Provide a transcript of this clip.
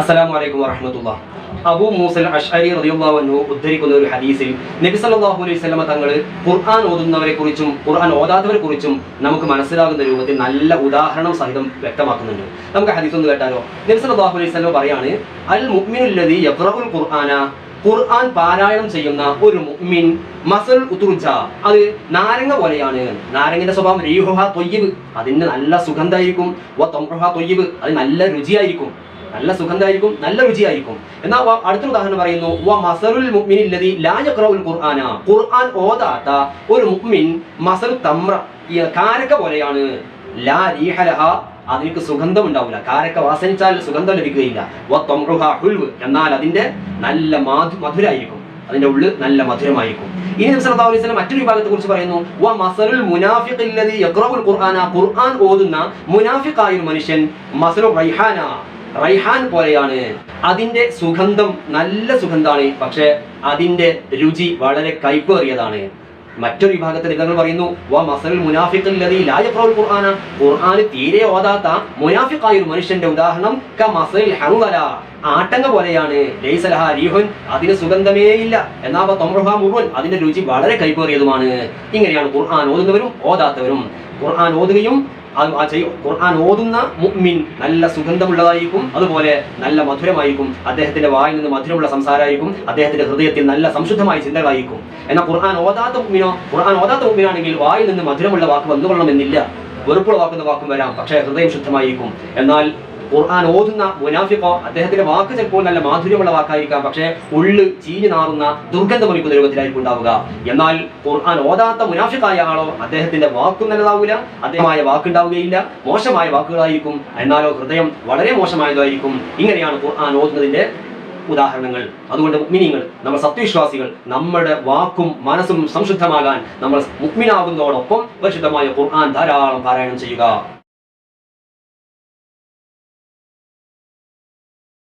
അസ്സലാമു അലൈക്കും വറഹ്മത്തുള്ളാഹി. അബൂ മൂസൽ അശ്അരി റളിയല്ലാഹു അൻഹു ഉദ്ധരിക്കുന്ന ഒരു ഹദീസിൽ നബി സല്ലല്ലാഹു അലൈഹി വസല്ലമ തങ്ങൾ ഖുർആൻ ഓതുന്നവരെ കുറിച്ചും ഖുർആൻ ഓതാത്തവരെ കുറിച്ചും നമുക്ക് മനസ്സിലാകുന്ന രൂപത്തിൽ നല്ല ഉദാഹരണം സഹിതം വ്യക്തമാക്കുന്നുണ്ട്. നമുക്ക് ഹദീസ് ഒന്ന് കേട്ടാലോ. നബി സല്ലല്ലാഹു അലൈഹി വസല്ലം പറയാണ്, അൽ മുഅ്മിനുൽ ലദീ യഖ്റഉൽ ഖുർആന, ഖുർആൻ പാരായണം ചെയ്യുന്ന ഒരു മുഅ്മിൻ മസൽ ഉതുർജ, അത് നാരങ്ങ പോലെയാണ്. നാരങ്ങന്റെ സ്വഭാവം റീഹുഹ ത്വയ്യിബ്, അതിന് നല്ല സുഗന്ധമായിരിക്കും. വ തംറുഹ ത്വയ്യിബ്, അത് നല്ല രുചിയായിരിക്കും, നല്ല സുഗന്ധമായിരിക്കും, നല്ല രുചിയായിരിക്കും. എന്നാൽ അടുത്തൊരു ഉദാഹരണം പറയുന്നു, വ മസലുൽ മുഅ്മിനിൽ ലദീ ലാ യഖ്റഉൽ ഖുർആന, ഖുർആൻ ഓതാത്ത ഒരു മുഅ്മിൻ മസൽ തംറ, കാരക്ക പോലെയാണ്. ലാ റീഹ ലഹ, അതിന് സുഗന്ധം ഉണ്ടാവില്ല. കാരക്ക വാസനിച്ചാൽ സുഗന്ധം ലഭിക്കുകയില്ല. വ തംറുഹ ഹുൽവ്, എന്നാൽ അതിന്റെ നല്ല മധുരായിരിക്കും, അതിന്റെ ഉള്ളിൽ നല്ല മധുരമായിരിക്കും. ഇനി നബി സല്ലല്ലാഹു അലൈഹി വസല്ലം മറ്റൊരു വിഭാഗത്തെ കുറിച്ച് പറയുന്നു, വ മസലുൽ മുനാഫിഖിൽ ലദീ യഖ്റഉൽ ഖുർആന, ഖുർആൻ ഓതുന്ന മുനാഫിഖായ ഒരു മനുഷ്യൻ മസലു റൈഹാന, റൈഹാൻ പോലെയാണ്. അതിന്റെ സുഗന്ധം നല്ല സുഗന്ധമാണ്, പക്ഷെ അതിന്റെ രുചി വളരെ കയ്പേറിയതാണ്. മറ്റൊരു വിഭാഗത്തിൽ നിങ്ങൾ പറയുന്നു, വ മസലുൽ മുനാഫിഖിൽ ലദീ ലാ യഖ്റഉൽ ഖുർആന, ഖുർആൻ തീരെ ഓതാത്ത മുനാഫിഖായ ഒരു മനുഷ്യന്റെ ഉദാഹരണം ക മസലിൽ ഹൻവല, ആട്ടങ്ങ പോലെയാണ്. ലൈസ ലഹാ റീഹുൻ, അതിന് സുഗന്ധമേ ഇല്ല. എന്നാൽ തംറുഹ മുറുൻ, അതിന്റെ രുചി വളരെ കയ്പേറിയതുമാണ്. ഇങ്ങനെയാണ് ഖുർആൻ ഓതുന്നവരും ഓതാത്തവരും. ഖുർആൻ ഓതുകയും ഖുർആൻ ഓതുന്ന മുഅ്മിൻ നല്ല സുഗന്ധമുള്ളതായിരിക്കും, അതുപോലെ നല്ല മധുരമായിരിക്കും. അദ്ദേഹത്തിന്റെ വായിൽ നിന്ന് മധുരമുള്ള സംസാരമായിരിക്കും, അദ്ദേഹത്തിന്റെ ഹൃദയത്തിൽ നല്ല സംശുദ്ധമായ ചിന്തകളായിരിക്കും. എന്നാൽ ഖുർആൻ ഓതാത്ത മുഅ്മിനാണെങ്കിൽ വായിൽ നിന്ന് മധുരമുള്ള വാക്ക് വന്നുകൊള്ളണമെന്നില്ല, വെറുപ്പുള്ള വാക്കും വരാം, പക്ഷേ ഹൃദയം ശുദ്ധമായിരിക്കും. എന്നാൽ ഖുർആൻ ഓതുന്ന മുനാഫിഖോ, അദ്ദേഹത്തിന്റെ വാക്ക് ചിലപ്പോൾ നല്ല മാധുര്യമുള്ള വാക്കായിരിക്കാം, പക്ഷേ ഉള്ളു ചീഞ്ഞു നാറുന്ന ദുർഗന്ധമൊലിക്കുന്ന രൂപത്തിലായിരിക്കും ഉണ്ടാവുക. എന്നാൽ ഖുർആൻ ഓതാത്ത മുനാഫിഖായ ആളോ, അദ്ദേഹത്തിന്റെ വാക്കും നല്ലതാവില്ല, അദ്ദേഹമായ വാക്കുണ്ടാവുകയില്ല, മോശമായ വാക്കുകളായിരിക്കും. എന്നാലോ ഹൃദയം വളരെ മോശമായതായിരിക്കും. ഇങ്ങനെയാണ് ഖുർആൻ ഓതുന്നതിന്റെ ഉദാഹരണങ്ങൾ. അതുകൊണ്ട് മുഅ്മിനീങ്ങൾ, നമ്മൾ സത്യവിശ്വാസികൾ, നമ്മുടെ വാക്കും മനസ്സും സംശുദ്ധമാകാൻ നമ്മൾ മുഅ്മിനാകുന്നതോടൊപ്പം പരിശുദ്ധമായ ഖുർആൻ ധാരാളം പാരായണം ചെയ്യുക.